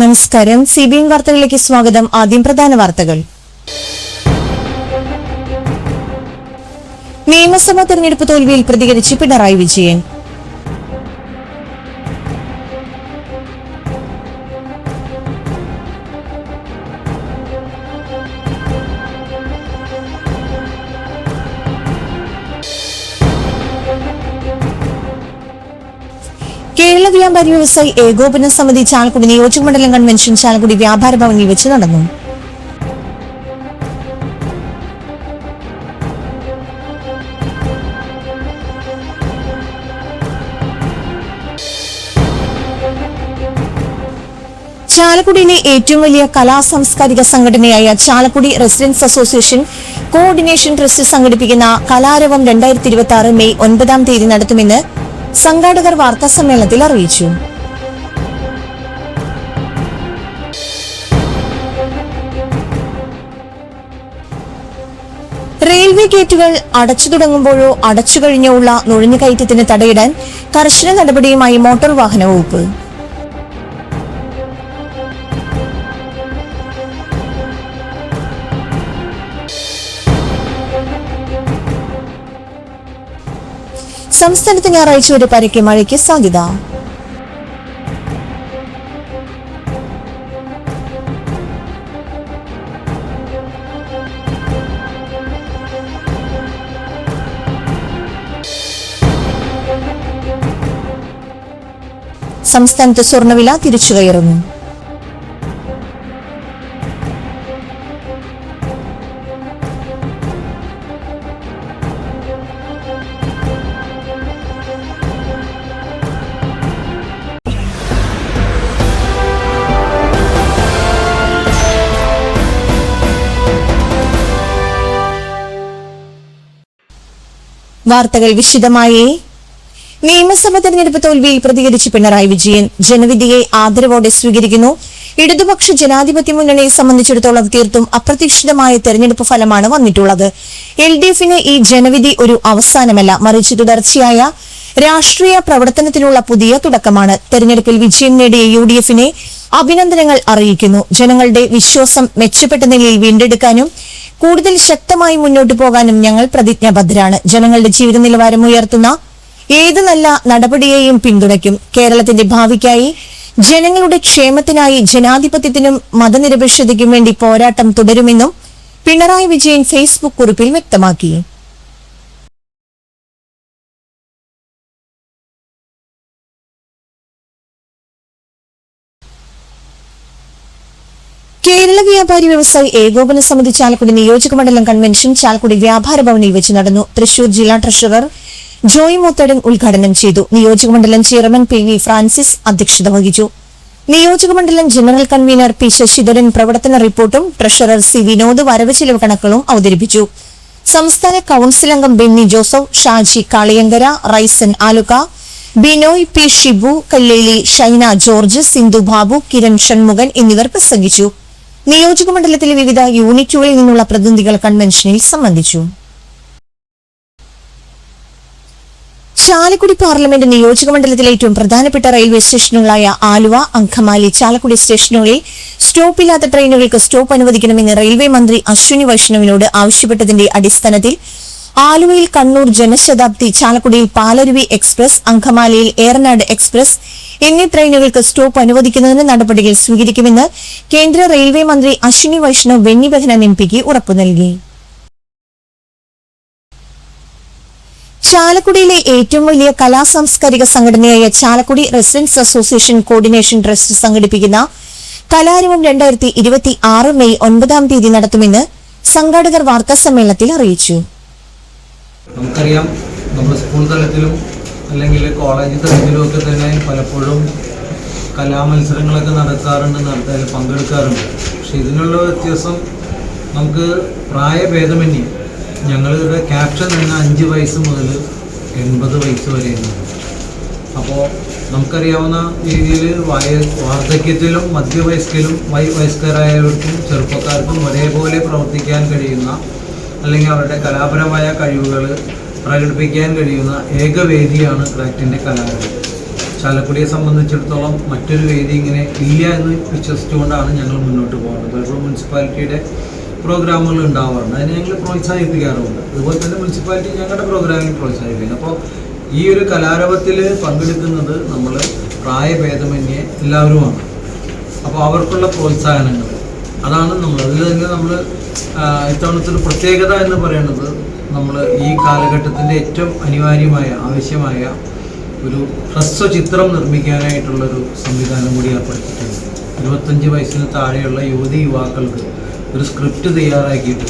നമസ്കാരം. CBN വാർത്തകളിലേക്ക് സ്വാഗതം. ആദ്യം പ്രധാന വാർത്തകൾ. നിയമസഭാ തെരഞ്ഞെടുപ്പ് തോൽവിയിൽ പ്രതികരിച്ച് പിണറായി വിജയൻ. കേരള വ്യാപാരി വ്യവസായി ഏകോപന സമിതി ചാലക്കുടി നിയോജകമണ്ഡലം കൺവെൻഷൻ ചാലക്കുടി വ്യാപാര ഭവനിൽ വെച്ച് നടന്നു. ചാലക്കുടിയിലെ ഏറ്റവും വലിയ കലാ സാംസ്കാരിക സംഘടനയായ Chalakudy residents association coordination trust സംഘടിപ്പിക്കുന്ന കലാരവം 2026 മെയ് 9 നടത്തുമെന്ന് സംഘാടകർ വാർത്താസമ്മേളനത്തിൽ അറിയിച്ചു. റെയിൽവേ ഗേറ്റുകൾ അടച്ചു തുടങ്ങുമ്പോഴോ അടച്ചു കഴിഞ്ഞോ ഉള്ള നുഴഞ്ഞുകയറ്റത്തിന് തടയിടാൻ കർശന നടപടിയുമായി മോട്ടോർ വാഹന വകുപ്പ്. സംസ്ഥാനത്ത് ഞായറാഴ്ച വരെ പരക്കെ മഴയ്ക്ക് സാധ്യത. സംസ്ഥാനത്ത് സ്വർണ്ണവില തിരിച്ചുകയറുന്നു. വാർത്തകൾ വിശദമായി. നിയമസഭാ തെരഞ്ഞെടുപ്പ് തോൽവിയിൽ പ്രതികരിച്ച് പിണറായി വിജയൻ. ജനവിധിയെ ആദരവോടെ സ്വീകരിക്കുന്നു. ഇടതുപക്ഷ ജനാധിപത്യ മുന്നണിയെ സംബന്ധിച്ചിടത്തോളം തീർത്തും അപ്രതീക്ഷിതമായ തെരഞ്ഞെടുപ്പ് ഫലമാണ് വന്നിട്ടുള്ളത്. LDFന് ഈ ജനവിധി ഒരു അവസാനമല്ല, മറിച്ച് തുടർച്ചയായ രാഷ്ട്രീയ പ്രവർത്തനത്തിനുള്ള പുതിയ തുടക്കമാണ്. തെരഞ്ഞെടുപ്പിൽ വിജയം നേടിയ UDFനെ അഭിനന്ദനങ്ങൾ അറിയിക്കുന്നു. ജനങ്ങളുടെ വിശ്വാസം മെച്ചപ്പെട്ട നിലയിൽ വീണ്ടെടുക്കാനും കൂടുതൽ ശക്തമായി മുന്നോട്ടു പോകാനും ഞങ്ങൾ പ്രതിജ്ഞാബദ്ധരാണ്. ജനങ്ങളുടെ ജീവിത നിലവാരം ഉയർത്തുന്ന ഏത് നല്ല നടപടിയെയും പിന്തുണയ്ക്കും. കേരളത്തിന്റെ ഭാവിക്കായി, ജനങ്ങളുടെ ക്ഷേമത്തിനായി, ജനാധിപത്യത്തിനും മതനിരപേക്ഷതയ്ക്കും വേണ്ടി പോരാട്ടം തുടരുമെന്നും പിണറായി വിജയൻ ഫേസ്ബുക്ക് കുറിപ്പിൽ വ്യക്തമാക്കി. കേരള വ്യാപാരി വ്യവസായി ഏകോപന സമിതി ചാലക്കുടി നിയോജകമണ്ഡലം കൺവെൻഷൻ ചാലക്കുടി വ്യാപാര ഭവനിൽ വെച്ച് നടന്നു. തൃശൂർ ജില്ലാ ട്രഷറർ ജോയ് മൂത്തടൻ ഉദ്ഘാടനം ചെയ്തു. നിയോജകമണ്ഡലം ചെയർമാൻ PV ഫ്രാൻസിസ് അധ്യക്ഷത വഹിച്ചു. നിയോജകമണ്ഡലം ജനറൽ കൺവീനർ P ശശിധരൻ പ്രവർത്തന റിപ്പോർട്ടും ട്രഷറർ C വിനോദ് വരവ് ചെലവ് കണക്കുകളും അവതരിപ്പിച്ചു. സംസ്ഥാന കൌൺസിൽ അംഗം ബെന്നി ജോസഫ്, ഷാജി കാളിയങ്കര, റൈസൻ ആലുക്ക, ബിനോയ് P ഷിബു, കല്ലേലി, ഷൈന ജോർജ്, സിന്ധു ബാബു, കിരൺ ഷൺമുഖൻ എന്നിവർ പ്രസംഗിച്ചു. നിയോജകമണ്ഡലത്തിലെ വിവിധ യൂണിറ്റുകളിൽ നിന്നുള്ള പ്രതിനിധികൾ കൺവെൻഷനിൽ സംബന്ധിച്ചു. ചാലക്കുടി പാർലമെന്റ് നിയോജകമണ്ഡലത്തിലെ ഏറ്റവും പ്രധാനപ്പെട്ട റെയിൽവേ സ്റ്റേഷനുകളായ ആലുവ, അങ്കമാലി, ചാലക്കുടി സ്റ്റേഷനുകളിൽ സ്റ്റോപ്പില്ലാത്ത ട്രെയിനുകൾക്ക് സ്റ്റോപ്പ് അനുവദിക്കണമെന്ന് റെയിൽവേ മന്ത്രി അശ്വിനി വൈഷ്ണവിനോട് ആവശ്യപ്പെട്ടതിന്റെ അടിസ്ഥാനത്തിൽ ആലുവയിൽ കണ്ണൂർ ജനശതാബ്ദി, ചാലക്കുടിയിൽ പാലരുവി എക്സ്പ്രസ്, അങ്കമാലിയിൽ ഏറനാട് എക്സ്പ്രസ് എന്നീ ട്രെയിനുകൾക്ക് സ്റ്റോപ്പ് അനുവദിക്കുന്നതിന് നടപടികൾ സ്വീകരിക്കുമെന്ന് കേന്ദ്ര റെയിൽവേ മന്ത്രി അശ്വിനി വൈഷ്ണവ് ബെന്നി ബെഹനാൻ MPക്ക് ഉറപ്പു നൽകി. ചാലക്കുടിയിലെ ഏറ്റവും വലിയ കലാ സാംസ്കാരിക സംഘടനയായ Chalakudy residents association coordination trust സംഘടിപ്പിക്കുന്ന കലാരവം 2026 മെയ് 9 നടത്തുമെന്ന് സംഘാടകർ വാർത്താസമ്മേളനത്തിൽ അറിയിച്ചു. നമുക്കറിയാം, നമ്മുടെ സ്കൂൾ തലത്തിലും അല്ലെങ്കിൽ കോളേജ് തലത്തിലും ഒക്കെ തന്നെ പലപ്പോഴും കലാമത്സരങ്ങളൊക്കെ നടത്താറുണ്ട്, പങ്കെടുക്കാറുണ്ട്. പക്ഷെ ഇതിനുള്ള വ്യത്യാസം നമുക്ക് പ്രായഭേദമന്യേ ഞങ്ങളുടെ ക്യാപ്ഷൻ തന്നെ 5 വയസ്സ് മുതൽ 80 വയസ്സ് വരെയാണ്. അപ്പോൾ നമുക്കറിയാവുന്ന രീതിയിൽ വാർദ്ധക്യത്തിലും മധ്യവയസ്കരും വയസ്കരായവർക്കും ചെറുപ്പക്കാർക്കും ഒരേപോലെ പ്രവർത്തിക്കാൻ കഴിയുന്ന അല്ലെങ്കിൽ അവരുടെ കലാപരമായ കഴിവുകൾ പ്രകടിപ്പിക്കാൻ കഴിയുന്ന ഏകവേദിയാണ് ക്രാക്റ്റിൻ്റെ കലാരവം. ചാലക്കുടിയെ സംബന്ധിച്ചിടത്തോളം മറ്റൊരു വേദി ഇങ്ങനെ ഇല്ല എന്ന് വിശ്വസിച്ചുകൊണ്ടാണ് ഞങ്ങൾ മുന്നോട്ട് പോകുന്നത്. പലപ്പോഴും മുനിസിപ്പാലിറ്റിയുടെ പ്രോഗ്രാമുകൾ ഉണ്ടാവാറുണ്ട്, അതിനെ ഞങ്ങൾ പ്രോത്സാഹിപ്പിക്കാറുമുണ്ട്. അതുപോലെ തന്നെ മുനിസിപ്പാലിറ്റി ഞങ്ങളുടെ പ്രോഗ്രാമിൽ പ്രോത്സാഹിപ്പിക്കുന്നു. അപ്പോൾ ഈ ഒരു കലാരവത്തിൽ പങ്കെടുക്കുന്നത് നമ്മൾ പ്രായഭേദമന്യേ എല്ലാവരുമാണ്. അപ്പോൾ അവർക്കുള്ള പ്രോത്സാഹനങ്ങൾ അതാണ് നമ്മൾ അതിൽ തന്നെ നമ്മൾ ഇത്തവണത്തെ ഒരു പ്രത്യേകത എന്ന് പറയുന്നത് നമ്മൾ ഈ കാലഘട്ടത്തിൻ്റെ ഏറ്റവും അനിവാര്യമായ ആവശ്യമായ ഒരു ഹ്രസ്വ ചിത്രം നിർമ്മിക്കാനായിട്ടുള്ളൊരു സംവിധാനം കൂടി ഏർപ്പെടുത്തിയിട്ടുണ്ട്. 25 വയസ്സിന് താഴെയുള്ള യുവതി യുവാക്കൾക്ക് ഒരു സ്ക്രിപ്റ്റ് തയ്യാറാക്കിയിട്ട്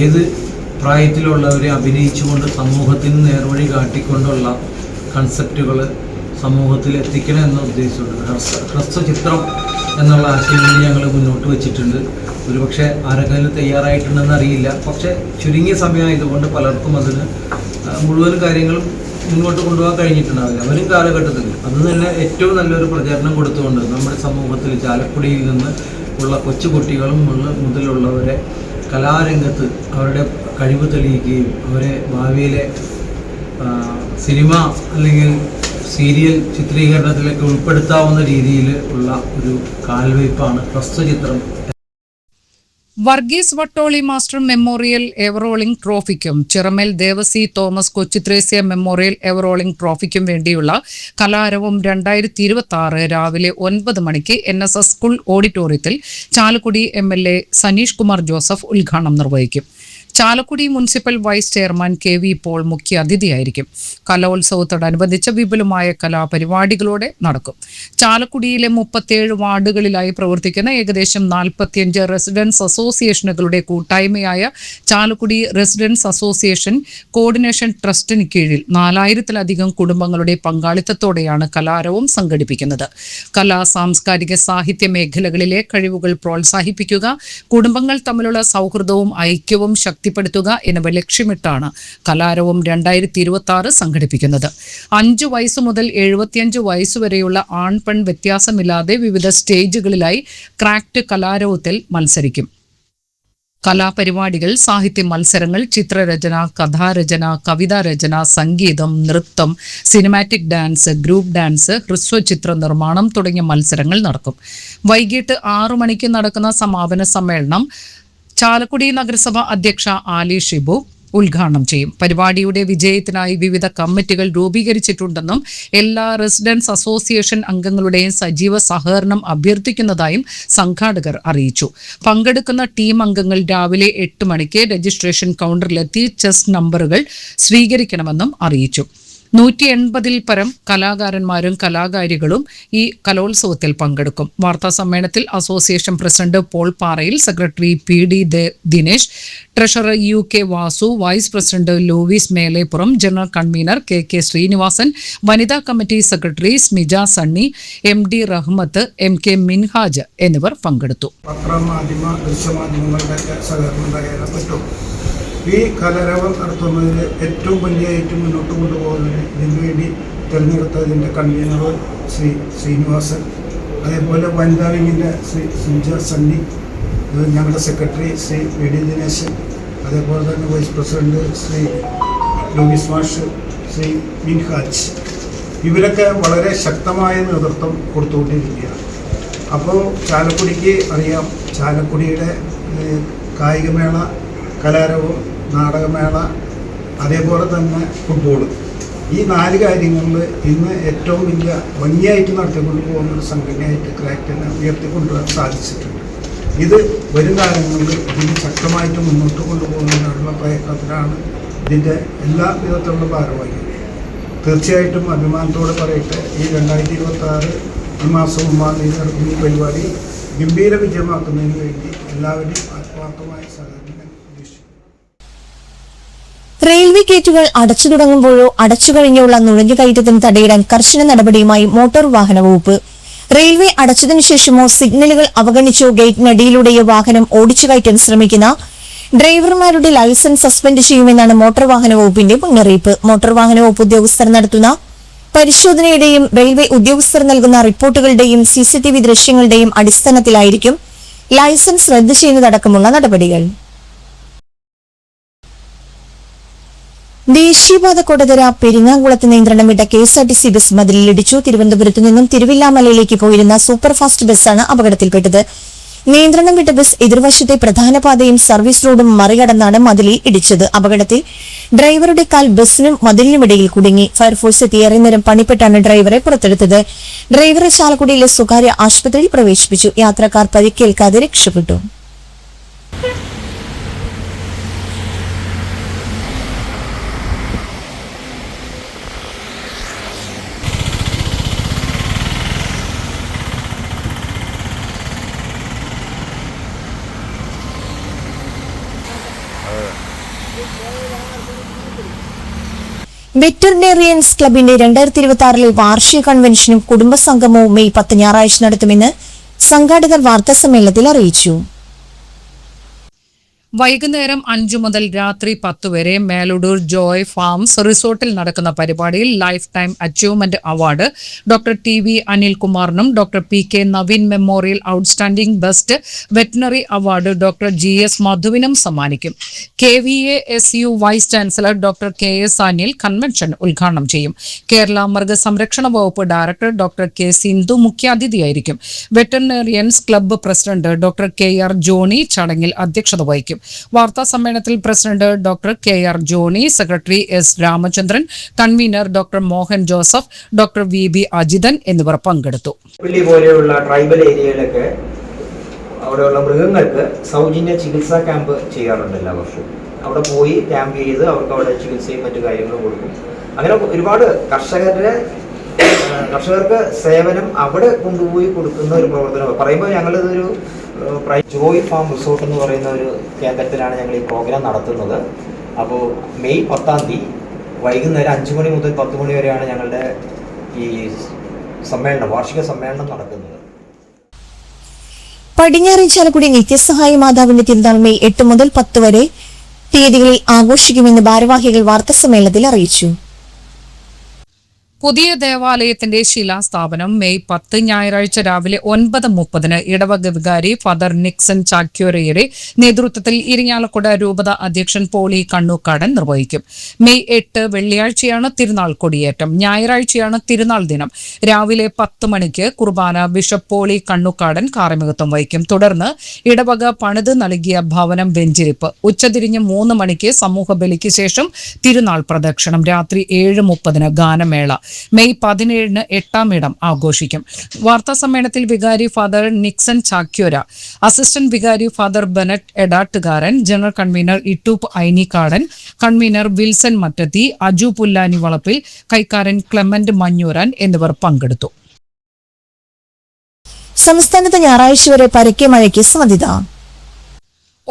ഏത് പ്രായത്തിലുള്ളവരെ അഭിനയിച്ചുകൊണ്ട് സമൂഹത്തിന് നേർവഴി കാട്ടിക്കൊണ്ടുള്ള കൺസെപ്റ്റുകൾ സമൂഹത്തിൽ എത്തിക്കണം എന്ന ഉദ്ദേശമുണ്ട്. ഹ്രസ്വ ചിത്രം എന്നുള്ള ആശയം ഞങ്ങൾ മുന്നോട്ട് വെച്ചിട്ടുണ്ട്. ഒരുപക്ഷെ ആരെങ്കിലും തയ്യാറായിട്ടുണ്ടെന്ന് അറിയില്ല, പക്ഷേ ചുരുങ്ങിയ സമയമായതുകൊണ്ട് പലർക്കും അതിന് മുഴുവൻ കാര്യങ്ങളും മുന്നോട്ട് കൊണ്ടുപോകാൻ കഴിഞ്ഞിട്ടുണ്ടാവില്ല. വരും കാലഘട്ടത്തിൽ അത് തന്നെ ഏറ്റവും നല്ലൊരു പ്രചരണം കൊടുത്തുകൊണ്ട് നമ്മുടെ സമൂഹത്തിൽ ചാലക്കുടിയിൽ നിന്ന് ഉള്ള കൊച്ചുകുട്ടികളും മുതലുള്ളവരെ കലാരംഗത്ത് അവരുടെ കഴിവ് തെളിയിക്കുകയും അവരെ ഭാവിയിലെ സിനിമ അല്ലെങ്കിൽ സീരിയൽ ചിത്രീകരണത്തിലൊക്കെ ഉൾപ്പെടുത്താവുന്ന രീതിയിൽ ഉള്ള ഒരു കാൽവയ്പ്പാണ് ഹ്രസ്വചിത്രം. Varghese Vattoli master memorial ever rolling ട്രോഫിക്കും Chiramel Devassy Thomas Kochuthresia memorial ever rolling ട്രോഫിക്കും വേണ്ടിയുള്ള കലാരവം 2026 രാവിലെ 9 മണിക്ക് NSS സ്കൂൾ ഓഡിറ്റോറിയത്തിൽ ചാലക്കുടി MLA സനീഷ് കുമാർ ജോസഫ് ഉദ്ഘാടനം നിർവഹിക്കും. Chalakudy municipal vice chairman KV Paul മുഖ്യ അതിഥിയായിരിക്കും. കലോത്സവത്തോടനുബന്ധിച്ച് വിപുലമായ കലാപരിപാടികളോടെ നടക്കും. ചാലക്കുടിയിലെ 37 വാർഡുകളിലായി പ്രവർത്തിക്കുന്ന ഏകദേശം 45 റെസിഡൻസ് അസോസിയേഷനുകളുടെ കൂട്ടായ്മയായ ചാലക്കുടി റെസിഡൻസ് അസോസിയേഷൻ കോർഡിനേഷൻ ട്രസ്റ്റിന് കീഴിൽ 4000-ലധികം കുടുംബങ്ങളുടെ പങ്കാളിത്തത്തോടെയാണ് കലാരവം സംഘടിപ്പിക്കുന്നത്. കലാ സാംസ്കാരിക സാഹിത്യ മേഖലകളിലെ കഴിവുകൾ പ്രോത്സാഹിപ്പിക്കുക, കുടുംബങ്ങൾ തമ്മിലുള്ള സൗഹൃദവും ഐക്യവും ശക്തിപ്പെടുത്തുക എന്നിവ ലക്ഷ്യമിട്ടാണ് കലാരവം 2026 സംഘടിപ്പിക്കുന്നത്. 5 വയസ്സ് മുതൽ 75 വയസ്സുവരെയുള്ള ആൺ പെൺ വ്യത്യാസമില്ലാതെ വിവിധ സ്റ്റേജുകളിലായി ക്രാഫ്റ്റ് കലാരവത്തിൽ മത്സരിക്കും. കലാപരിപാടികൾ, സാഹിത്യ മത്സരങ്ങൾ, ചിത്രരചന, കഥാരചന, കവിതാരചന, സംഗീതം, നൃത്തം, സിനിമാറ്റിക് ഡാൻസ്, ഗ്രൂപ്പ് ഡാൻസ്, ഹ്രസ്വചിത്ര നിർമ്മാണം തുടങ്ങിയ മത്സരങ്ങൾ നടക്കും. വൈകിട്ട് 6 മണിക്ക് നടക്കുന്ന സമാപന സമ്മേളനം ചാലക്കുടി നഗരസഭ അധ്യക്ഷ ആലി ഷിബു ഉദ്ഘാടനം ചെയ്യും. പരിപാടിയുടെ വിജയത്തിനായി വിവിധ കമ്മിറ്റികൾ രൂപീകരിച്ചിട്ടുണ്ടെന്നും എല്ലാ റെസിഡൻസ് അസോസിയേഷൻ അംഗങ്ങളുടെയും സജീവ സഹകരണം അഭ്യർത്ഥിക്കുന്നതായും സംഘാടകർ അറിയിച്ചു. പങ്കെടുക്കുന്ന ടീം അംഗങ്ങൾ രാവിലെ 8 മണിക്ക് രജിസ്ട്രേഷൻ കൗണ്ടറിലെത്തി ചെസ് നമ്പറുകൾ സ്വീകരിക്കണമെന്നും അറിയിച്ചു. 180-ൽ പരം കലാകാരന്മാരും കലാകാരികളും ഈ കലോത്സവത്തിൽ പങ്കെടുക്കും. വാർത്താ സമ്മേളനത്തിൽ association president Paul Parayil, secretary PD Dinesh, treasurer UK Vasu, vice president Louis Melepuram, general convener KK Sreenivasan, വനിതാ committee secretary Smija Sunny, MD Rahmath, MK Minhaj എന്നിവർ പങ്കെടുത്തു. ഈ കലാരവം നടത്തുന്നതിൽ ഏറ്റവും വലിയായിട്ട് മുന്നോട്ട് കൊണ്ടുപോകുന്നതിന് ഇതിനുവേണ്ടി തിരഞ്ഞെടുത്തതിൻ്റെ കൺവീനർ ശ്രീനിവാസൻ, അതേപോലെ വനിതാ വിങ്ങിൻ്റെ സ്മിജ സണ്ണി, ഞങ്ങളുടെ സെക്രട്ടറി PD ദിനേശൻ, അതേപോലെ തന്നെ വൈസ് പ്രസിഡന്റ് ലൂയിസ് മാഷ്, മിൻഹാജ്, ഇവരൊക്കെ വളരെ ശക്തമായ നേതൃത്വം കൊടുത്തുകൊണ്ടിരിക്കുകയാണ്. അപ്പോൾ ചാലക്കുടിക്ക് അറിയാം, ചാലക്കുടിയുടെ കായികമേള, കലാരവം, നാടകമേള, അതേപോലെ തന്നെ ഫുട്ബോൾ, ഈ 4 കാര്യങ്ങളിൽ ഇന്ന് ഏറ്റവും വലിയ ഭംഗിയായിട്ട് നടത്തിക്കൊണ്ട് പോകുന്ന ഒരു സംഘടനയായിട്ട് ക്രാഫ്റ്റിനെ ഉയർത്തിക്കൊണ്ടുവരാൻ സാധിച്ചിട്ടുണ്ട്. ഇത് വരും കാലങ്ങളിൽ ഇതിന് ശക്തമായിട്ട് മുന്നോട്ട് കൊണ്ടുപോകുന്നതിനുള്ള പ്രയത്നത്തിലാണ് ഇതിൻ്റെ എല്ലാ വിധത്തിലുള്ള ഭാരവാഹികൾ. തീർച്ചയായിട്ടും അഭിമാനത്തോടെ പറയട്ടെ, ഈ 2026 ഈ മാസം 3-ാം തീയതി നടക്കുന്ന ഈ പരിപാടി ഗംഭീര വിജയമാക്കുന്നതിന് വേണ്ടി എല്ലാവരുടെയും ആത്മാർത്ഥമായ സഹകരണം. റെയിൽവേ ഗേറ്റുകൾ അടച്ചു തുടങ്ങുമ്പോഴോ അടച്ചു കഴിഞ്ഞുള്ള നുഴഞ്ഞുകയറ്റത്തിന് തടയിടാൻ കർശന നടപടിയുമായി മോട്ടോർ വാഹന വകുപ്പ്. റെയിൽവേ അടച്ചതിനു ശേഷമോ സിഗ്നലുകൾ അവഗണിച്ചോ ഗേറ്റിനടിയിലൂടെയോ വാഹനം ഓടിച്ചു കയറ്റാൻ ശ്രമിക്കുന്ന ഡ്രൈവർമാരുടെ ലൈസൻസ് സസ്പെൻഡ് ചെയ്യുമെന്നാണ് മോട്ടോർ വാഹന വകുപ്പിന്റെ മുന്നറിയിപ്പ്. മോട്ടോർ വാഹന വകുപ്പ് ഉദ്യോഗസ്ഥർ നടത്തുന്ന പരിശോധനയുടെയും റെയിൽവേ ഉദ്യോഗസ്ഥർ നൽകുന്ന റിപ്പോർട്ടുകളുടെയും CCTV ദൃശ്യങ്ങളുടെയും അടിസ്ഥാനത്തിലായിരിക്കും ലൈസൻസ് റദ്ദ് ചെയ്യുന്നതടക്കമുള്ള നടപടികൾ. ദേശീയപാത കൊടകര പെരിങ്ങാകുളത്ത് നിയന്ത്രണം വിട്ട KSRTC ബസ് മതിലിലിടിച്ചു. തിരുവനന്തപുരത്തു നിന്നും തിരുവില്ലാമലയിലേക്ക് പോയിരുന്ന സൂപ്പർഫാസ്റ്റ് ബസ്സാണ് അപകടത്തിൽപ്പെട്ടത്. നിയന്ത്രണം വിട്ട ബസ് എതിർവശത്തെ പ്രധാന പാതയും സർവീസ് റോഡും മറികടന്നാണ് മതിലിൽ ഇടിച്ചത്. അപകടത്തിൽ ഡ്രൈവറുടെ കാൽ ബസിനും മതിലിനുമിടയിൽ കുടുങ്ങി. ഫയർഫോഴ്സ് എത്തി ഏറെ നേരം പണിപ്പെട്ടാണ് ഡ്രൈവറെ പുറത്തെടുത്തത്. ഡ്രൈവറെ ചാലക്കുടിയിലെ സ്വകാര്യ ആശുപത്രിയിൽ പ്രവേശിപ്പിച്ചു. യാത്രക്കാർ പരിക്കേൽക്കാതെ രക്ഷപ്പെട്ടു. വെറ്ററിനേറിയൻസ് ക്ലബിന്റെ 2026 വാർഷിക കൺവെൻഷനും കുടുംബസംഗമവും മെയ് 10 ഞായറാഴ്ച നടത്തുമെന്ന് സംഘാടകർ വാർത്താസമ്മേളനത്തിൽ അറിയിച്ചു. വൈകുന്നേരം 5 മുതൽ രാത്രി 10 വരെ മേലുടൂർ ജോയ് ഫാംസ് റിസോർട്ടിൽ നടക്കുന്ന പരിപാടിയിൽ life time achievement award doctor TV അനിൽകുമാറിനും doctor PK Naveen memorial outstanding best veterinary award doctor GS മധുവിനും സമ്മാനിക്കും. KVASU vice chancellor doctor KS Anil convention ഉദ്ഘാടനം ചെയ്യും. കേരള മൃഗസംരക്ഷണ വകുപ്പ് ഡയറക്ടർ ഡോക്ടർ K സിന്ധു മുഖ്യാതിഥിയായിരിക്കും. Veterinarians club president doctor KR Johnny ചടങ്ങിൽ അധ്യക്ഷത വഹിക്കും. വാർത്താ സമ്മേളനത്തിൽ president doctor KR Johnny, secretary S Ramachandran, convener doctor Mohan Joseph, doctor VB Ajithan എന്നിവർ പങ്കെടുത്തു. പോലെയുള്ള ട്രൈബൽ ഏരിയയിലൊക്കെ അവിടെയുള്ള മൃഗങ്ങൾക്ക് സൗജന്യ ചികിത്സാ ക്യാമ്പ് ചെയ്യാറുണ്ട് എല്ലാ വർഷവും. അവിടെ പോയി ക്യാമ്പ് ചെയ്ത് അവർക്ക് അവിടെ ചികിത്സയും മറ്റു കാര്യങ്ങളും കൊടുക്കും. അങ്ങനെ ഒരുപാട് കർഷകർക്ക് സേവനം അവിടെ കൊണ്ടുപോയി കൊടുക്കുന്ന ഒരു പ്രവർത്തനം പറയുമ്പോൾ ഞങ്ങളിതൊരു ജോയ് ഫാം റിസോർട്ട് എന്ന് പറയുന്ന ഒരു കേന്ദ്രത്തിലാണ് ഞങ്ങൾ ഈ പ്രോഗ്രാം നടത്തുന്നത്. അപ്പോൾ മെയ് 10 വൈകുന്നേരം 5 മണി മുതൽ 10 മണി വരെയാണ് ഞങ്ങളുടെ ഈ വാർഷിക സമ്മേളനം നടക്കുന്നത്. പടിഞ്ഞാറൻ ചാലക്കുടി നിത്യസഹായ മാതാവിന്റെ തിരുനാൾ മെയ് 8 മുതൽ 10 വരെ തീയതികളിൽ ആഘോഷിക്കുമെന്ന് ഭാരവാഹികൾ വാർത്താസമ്മേളനത്തിൽ അറിയിച്ചു. പുതിയ ദേവാലയത്തിന്റെ ശിലാസ്ഥാപനം മെയ് 10 ഞായറാഴ്ച രാവിലെ 9:30 ഇടവക വികാരി ഫാദർ നിക്സൺ ചാക്യോരയുടെ നേതൃത്വത്തിൽ ഇരിങ്ങാലക്കുട രൂപത അധ്യക്ഷൻ പോളി കണ്ണൂക്കാടൻ നിർവഹിക്കും. മെയ് 8 വെള്ളിയാഴ്ചയാണ് തിരുനാൾ കൊടിയേറ്റം. ഞായറാഴ്ചയാണ് തിരുനാൾ ദിനം. രാവിലെ 10 മണിക്ക് കുർബാന ബിഷപ്പ് പോളി കണ്ണൂക്കാടൻ കാർമ്മികത്വം വഹിക്കും. തുടർന്ന് ഇടവക പണിത് നൽകിയ ഭവനം വെഞ്ചിരിപ്പ്. ഉച്ചതിരിഞ്ഞ് 3 മണിക്ക് സമൂഹ ബലിക്ക് ശേഷം തിരുനാൾ പ്രദക്ഷിണം. രാത്രി 7:30 ഗാനമേള. മെയ് 17 8ാം ഇടം ആഘോഷിക്കും. വാർത്താ സമ്മേളനത്തിൽ വികാരി ഫാദർ നിക്സൺ ചാക്യോര, അസിസ്റ്റന്റ് വികാരി father Bennett Edattukaran, general convener Ittoop Ainikkadan, convener Wilson Mattathi, Aju Pullani Valappil, കൈക്കാരൻ ക്ലെമന്റ് മഞ്ഞൂരാൻ എന്നിവർ പങ്കെടുത്തു. സംസ്ഥാനത്ത് ഞായറാഴ്ച വരെ പരക്കെ മഴയ്ക്ക് സാധ്യത.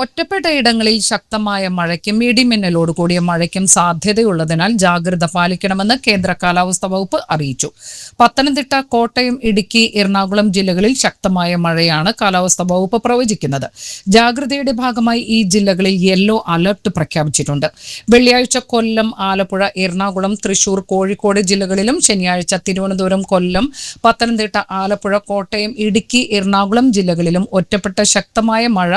ഒറ്റപ്പെട്ട ഇടങ്ങളിൽ ശക്തമായ മഴയ്ക്കും ഇടിമിന്നലോട് കൂടിയ മഴയ്ക്കും സാധ്യതയുള്ളതിനാൽ ജാഗ്രത പാലിക്കണമെന്ന് കേന്ദ്ര കാലാവസ്ഥാ വകുപ്പ് അറിയിച്ചു. പത്തനംതിട്ട, കോട്ടയം, ഇടുക്കി, എറണാകുളം ജില്ലകളിൽ ശക്തമായ മഴയാണ് കാലാവസ്ഥാ വകുപ്പ് പ്രവചിക്കുന്നത്. ജാഗ്രതയുടെ ഭാഗമായി ഈ ജില്ലകളിൽ യെല്ലോ അലർട്ട് പ്രഖ്യാപിച്ചിട്ടുണ്ട്. വെള്ളിയാഴ്ച കൊല്ലം, ആലപ്പുഴ, എറണാകുളം, തൃശൂർ, കോഴിക്കോട് ജില്ലകളിലും ശനിയാഴ്ച തിരുവനന്തപുരം, കൊല്ലം, പത്തനംതിട്ട, ആലപ്പുഴ, കോട്ടയം, ഇടുക്കി, എറണാകുളം ജില്ലകളിലും ഒറ്റപ്പെട്ട ശക്തമായ മഴ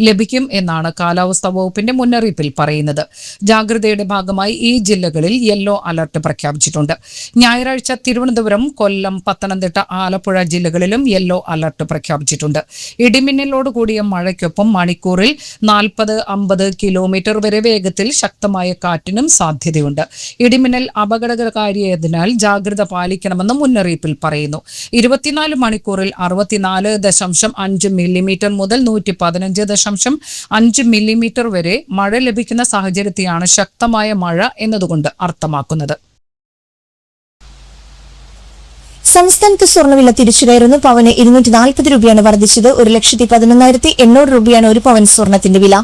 ലഭിക്കും എന്നാണ് കാലാവസ്ഥാ വകുപ്പിന്റെ മുന്നറിയിപ്പിൽ പറയുന്നത്. ജാഗ്രതയുടെ ഭാഗമായി ഈ ജില്ലകളിൽ യെല്ലോ അലർട്ട് പ്രഖ്യാപിച്ചിട്ടുണ്ട്. ഞായറാഴ്ച തിരുവനന്തപുരം, കൊല്ലം, പത്തനംതിട്ട, ആലപ്പുഴ ജില്ലകളിലും യെല്ലോ അലർട്ട് പ്രഖ്യാപിച്ചിട്ടുണ്ട്. ഇടിമിന്നലോട് കൂടിയ മഴയ്ക്കൊപ്പം മണിക്കൂറിൽ 40-50 കിലോമീറ്റർ വരെ വേഗത്തിൽ ശക്തമായ കാറ്റിനും സാധ്യതയുണ്ട്. ഇടിമിന്നൽ അപകടകാരിയായതിനാൽ ജാഗ്രത പാലിക്കണമെന്ന് മുന്നറിയിപ്പിൽ പറയുന്നു. 24 മണിക്കൂറിൽ 64.5 മില്ലിമീറ്റർ മുതൽ 115.5 മില്ലിമീറ്റർ വരെ മഴ ലഭിക്കുന്ന സാഹചര്യത്തെയാണ് ശക്തമായ മഴ എന്നതുകൊണ്ട് അർത്ഥമാക്കുന്നത്. സംസ്ഥാനത്ത് സ്വർണ്ണവില തിരിച്ചു കയറുന്നു. പവന് 240 രൂപയാണ് വർദ്ധിച്ചത്. 1,11,800 രൂപയാണ് ഒരു പവൻ സ്വർണത്തിന്റെ വില.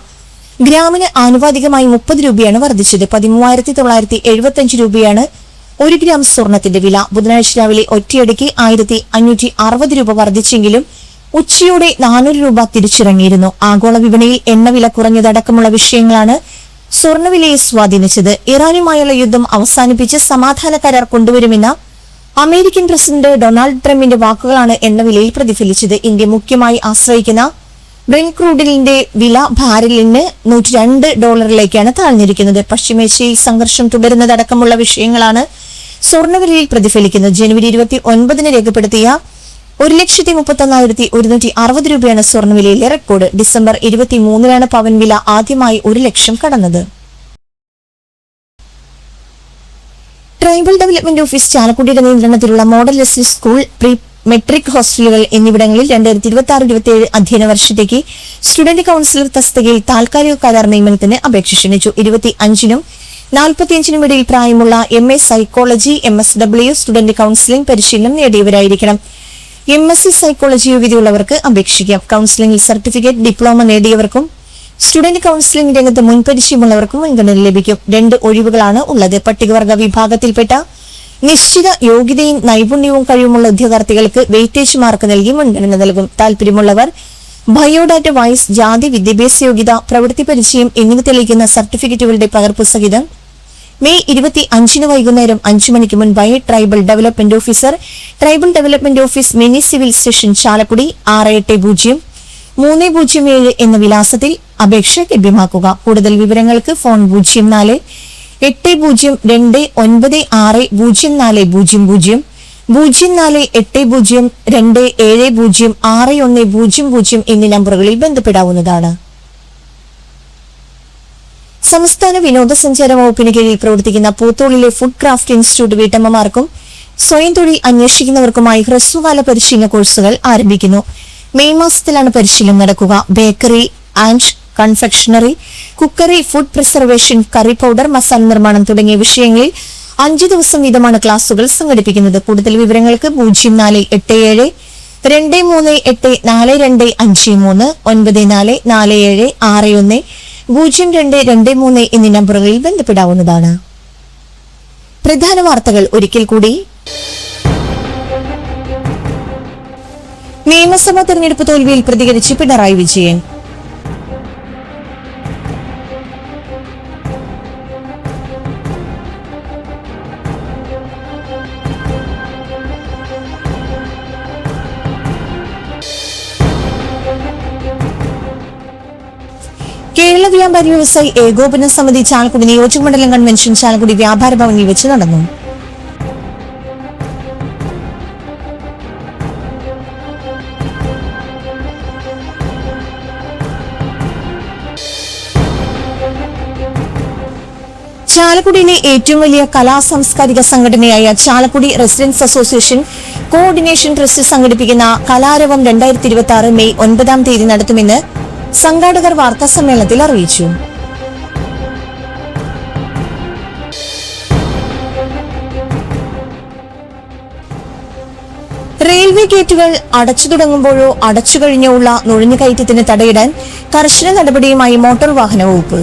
ഗ്രാമിന് ആനുപാതികമായി 30 രൂപയാണ് വർദ്ധിച്ചത്. 13,975 രൂപയാണ് 1 ഗ്രാം സ്വർണത്തിന്റെ വില. ബുധനാഴ്ച രാവിലെ ഒറ്റയടിക്ക് 1,560 രൂപ വർദ്ധിച്ചെങ്കിലും ഉച്ചയോടെ 400 രൂപ തിരിച്ചിറങ്ങിയിരുന്നു. ആഗോള വിപണിയിൽ എണ്ണവില കുറഞ്ഞതടക്കമുള്ള വിഷയങ്ങളാണ് സ്വർണ്ണവിലയെ സ്വാധീനിച്ചത്. ഇറാനുമായുള്ള യുദ്ധം അവസാനിപ്പിച്ച് സമാധാന കരാർ കൊണ്ടുവരുമെന്ന അമേരിക്കൻ പ്രസിഡന്റ് ഡൊണാൾഡ് ട്രംപിന്റെ വാക്കുകളാണ് എണ്ണവിലയിൽ പ്രതിഫലിച്ചത്. ഇന്ത്യ മുഖ്യമായി ആശ്രയിക്കുന്ന ബ്രെന്റ് ക്രൂഡിലിന്റെ വില ബാരലിന് $102 താഴ്ന്നിരിക്കുന്നത്. പശ്ചിമേഷ്യയിൽ സംഘർഷം തുടരുന്നതടക്കമുള്ള വിഷയങ്ങളാണ് സ്വർണ്ണവിലയിൽ പ്രതിഫലിക്കുന്നത്. ജനുവരി 29 രേഖപ്പെടുത്തിയ 1,31,160 രൂപയാണ് സ്വർണ്ണവിലയിലെ റെക്കോർഡ്. ഡിസംബർ 23 പവൻ വില ആദ്യമായി 1 ലക്ഷം കടന്നത്. ട്രൈബൽ ഡെവലപ്മെന്റ് ഓഫീസ് ചാലക്കുടിയുടെ നിയന്ത്രണത്തിലുള്ള model S school, pre metric ഹോസ്റ്റലുകൾ എന്നിവിടങ്ങളിൽ 2026-27 അധ്യയന വർഷത്തേക്ക് സ്റ്റുഡന്റ് കൌൺസിലർ തസ്തികയിൽ താൽക്കാലിക കരാർ നിയമനത്തിന് അപേക്ഷ ക്ഷണിച്ചു. 25-നും 45-നും ഇടയിൽ പ്രായമുള്ള MA psychology, MSW student counselling പരിശീലനം നേടിയവരായിരിക്കണം. MSc സൈക്കോളജി യോഗ്യതയുള്ളവർക്ക് അപേക്ഷിക്കാം. കൌൺസിലിംഗിൽ സർട്ടിഫിക്കറ്റ്, ഡിപ്ലോമ നേടിയവർക്കും സ്റ്റുഡന്റ് കൌൺസിലിംഗ് രംഗത്ത് മുൻപരിചയമുള്ളവർക്കും മുൻഗണന ലഭിക്കും. 2 ഒഴിവുകളാണ് ഉള്ളത്. പട്ടികവർഗ വിഭാഗത്തിൽപ്പെട്ട നിശ്ചിത യോഗ്യതയും നൈപുണ്യവും കഴിവുമുള്ള ഉദ്യോഗാർത്ഥികൾക്ക് വെയിറ്റേജ് മാർക്ക് നൽകി മുൻഗണന നൽകും. താൽപര്യമുള്ളവർ ബയോഡാറ്റ, വയസ്സ്, ജാതി, വിദ്യാഭ്യാസ യോഗ്യത, പ്രവൃത്തി പരിചയം എന്നിവ തെളിയിക്കുന്ന സർട്ടിഫിക്കറ്റുകളുടെ പകർപ്പ് സഹിതം മെയ് 25 വൈകുന്നേരം 5 മണിക്ക് മുൻപായി tribal development office mini civil station Chalakudy 680307 എന്ന വിലാസത്തിൽ അപേക്ഷ ലഭ്യമാക്കുക. കൂടുതൽ വിവരങ്ങൾക്ക് ഫോൺ 0480296000 048027061000 എന്നീ നമ്പറുകളിൽ ബന്ധപ്പെടാവുന്നതാണ്. സംസ്ഥാന വിനോദസഞ്ചാര വകുപ്പിന് കീഴിൽ പ്രവർത്തിക്കുന്ന പൂത്തോളിലെ ഫുഡ് ക്രാഫ്റ്റ് ഇൻസ്റ്റിറ്റ്യൂട്ട് വീട്ടമ്മമാർക്കും സ്വയം തൊഴിൽ അന്വേഷിക്കുന്നവർക്കുമായി ഹ്രസ്വകാല പരിശീലന കോഴ്സുകൾ ആരംഭിക്കുന്നു. മെയ് മാസത്തിലാണ് പരിശീലനം നടക്കുക. Bakery and confectionery, cookery, food preservation, curry powder, masala നിർമ്മാണം തുടങ്ങിയ വിഷയങ്ങളിൽ 5 ദിവസം വീതമാണ് ക്ലാസുകൾ സംഘടിപ്പിക്കുന്നത്. കൂടുതൽ വിവരങ്ങൾക്ക് 0487238425 9447610223 എന്നീ നമ്പറുകളിൽ ബന്ധപ്പെടാവുന്നതാണ്. പ്രധാന വാർത്തകൾ ഒരിക്കൽ കൂടി. നിയമസഭാ തെരഞ്ഞെടുപ്പ് തോൽവിയിൽ പ്രതികരിച്ച് പിണറായി വിജയൻ. കേരള വ്യാപാരി വ്യവസായി ഏകോപന സമിതി ചാലക്കുടി നിയോജകമണ്ഡലം കൺവെൻഷൻ ചാലക്കുടി വ്യാപാര ഭവനിൽ വെച്ച് നടന്നു. ചാലക്കുടിയിലെ ഏറ്റവും വലിയ കലാ സാംസ്കാരിക സംഘടനയായ Chalakudy residents association coordination trust സംഘടിപ്പിക്കുന്ന കലാരവം 2026 മെയ് 9 നടത്തുമെന്ന് സംഘാടകർ വാർത്താസമ്മേളനത്തിൽ അറിയിച്ചു. റെയിൽവേ ഗേറ്റുകൾ അടച്ചു തുടങ്ങുമ്പോഴോ അടച്ചു കഴിഞ്ഞോ ഉള്ള നുഴഞ്ഞുകയറ്റത്തിന് തടയിടാൻ കർശന നടപടിയുമായി മോട്ടോർ വാഹന വകുപ്പ്.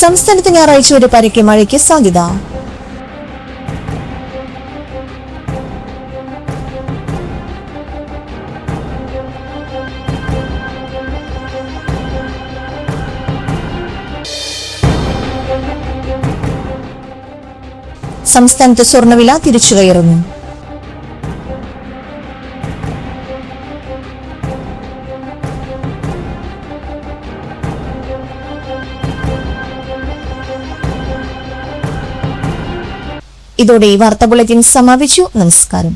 സംസ്ഥാനത്ത് ഞായറാഴ്ച വരെ പരക്കെ മഴയ്ക്ക് സാധ്യത. സംസ്ഥാനത്ത് സ്വർണ്ണവില തിരിച്ചുകയറുന്നു. ഇതോടെ ഈ വാർത്താ ബുള്ളറ്റിൻ സമാപിച്ചു. നമസ്കാരം.